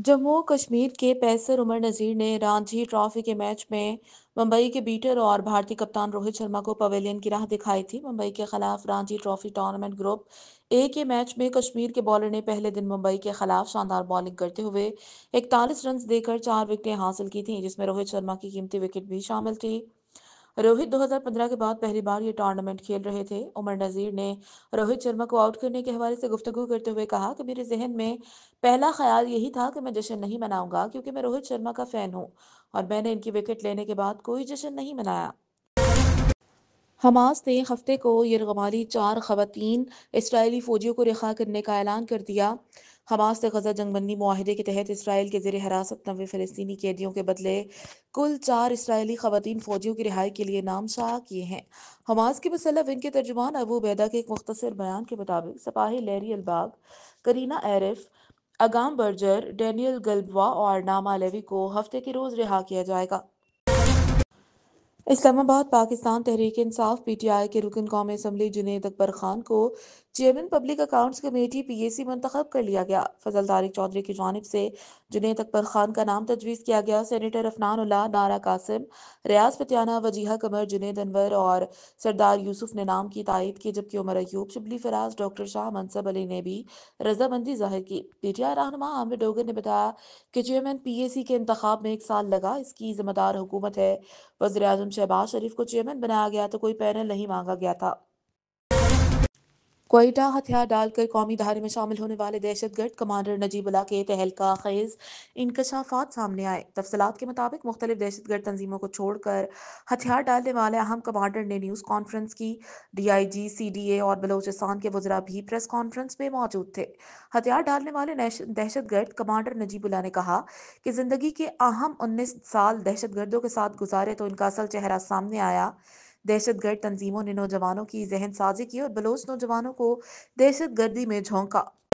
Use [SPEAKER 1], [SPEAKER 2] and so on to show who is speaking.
[SPEAKER 1] जम्मू कश्मीर के पेसर उमर नजीर ने रणजी ट्रॉफी के मैच में मुंबई के बीटर और भारतीय कप्तान रोहित शर्मा को पवेलियन की राह दिखाई थी। मुंबई के खिलाफ Ranji trophy tournament group A के मैच में कश्मीर के बॉलर ने पहले दिन मुंबई के खिलाफ शानदार बॉलिंग करते हुए 41 रन देकर 4 विकेटें हासिल की थीं, जिसमें रोहित शर्मा की कीमती विकेट भी शामिल थी। रोहित 2015 के बाद पहली बार ये टूर्नामेंट खेल रहे थे। उमर नजीर ने रोहित शर्मा को आउट करने के हवाले से गुफ्तगू करते हुए कहा कि मेरे जहन में पहला ख्याल यही था कि मैं जश्न नहीं मनाऊंगा, क्योंकि मैं रोहित शर्मा का फैन हूं और मैंने इनकी विकेट लेने के बाद कोई जश्न नहीं मनाया। हमास ने हफ्ते को यरगमाली 4 खवातीन इसराइली फौजियों को रिहा करने का ऐलान कर दिया। हमास ने गजा जंगबंदी मुआहदे के तहत इसराइल के जेर हिरासत 90 फ़लस्तीनी कैदियों के बदले कुल 4 इसराइली खवातीन फौजियों की रिहाई के लिए नाम शाह किए हैं। हमास की मुसल्लह विंग के तर्जुमान अबू बैदा के एक मुख्तसर बयान के मुताबिक सिपाही लैरी अलबाग, करीना एरिफ, अगाम बर्जर, डैनियल गल्बवा और नामा लेवी को हफ्ते के रोज रिहा किया जाएगा। इस्लामाबाद पाकिस्तान तहरीक इंसाफ पीटीआई के रुकन कौमी असम्बली जुनेद अकबर खान को chairman public accounts committee PAC मुंतखब कर लिया गया। फजल तारिक चौधरी की जानिब से जुनेद अकबर खान का नाम तजवीज़ किया गया। सेनेटर अफनान उल्लाह, नारा कासिम, रियाज पटियाना, वजीहा कमर, जुनेद अनवर और सरदार यूसुफ ने नाम की तायद की, जबकि उमर अयूब, शिबली फराज, डॉक्टर शाह मनसब अली ने भी रजामंदी जाहिर की। पीटीआई रहनुमा आमिर डोगर ने बताया कि चेयरमैन पीएसी के इंतखाब में 1 साल लगा, इसकी जिम्मेदार हुकूमत है। वज़ीर-ए-आज़म शहबाज शरीफ को चेयरमैन बनाया गया तो कोई पैनल नहीं मांगा गया था। क्वेटा हथियार डालकर कौमी धारे में शामिल होने वाले दहशतगर्द कमांडर नजीबुल्लाह के तहलका खेज इंकशाफात सामने आए। तफसीलात के मुताबिक मुख्तलिफ दहशतगर्द तंजीमों को छोड़कर हथियार डालने वाले अहम कमांडर ने न्यूज़ कॉन्फ्रेंस की। डीआईजी, सीडीए और बलोचिस्तान के वज़रा भी प्रेस कॉन्फ्रेंस में मौजूद थे। हथियार डालने वाले दहशतगर्द कमांडर नजीबुल्लाह ने कहा कि जिंदगी के अहम 19 साल दहशतगर्दों के साथ गुजारे तो इनका असल चेहरा सामने आया। दहशतगर्द तंजीमों ने नौजवानों की जहन साजी की और बलोच नौजवानों को दहशतगर्दी में झोंका।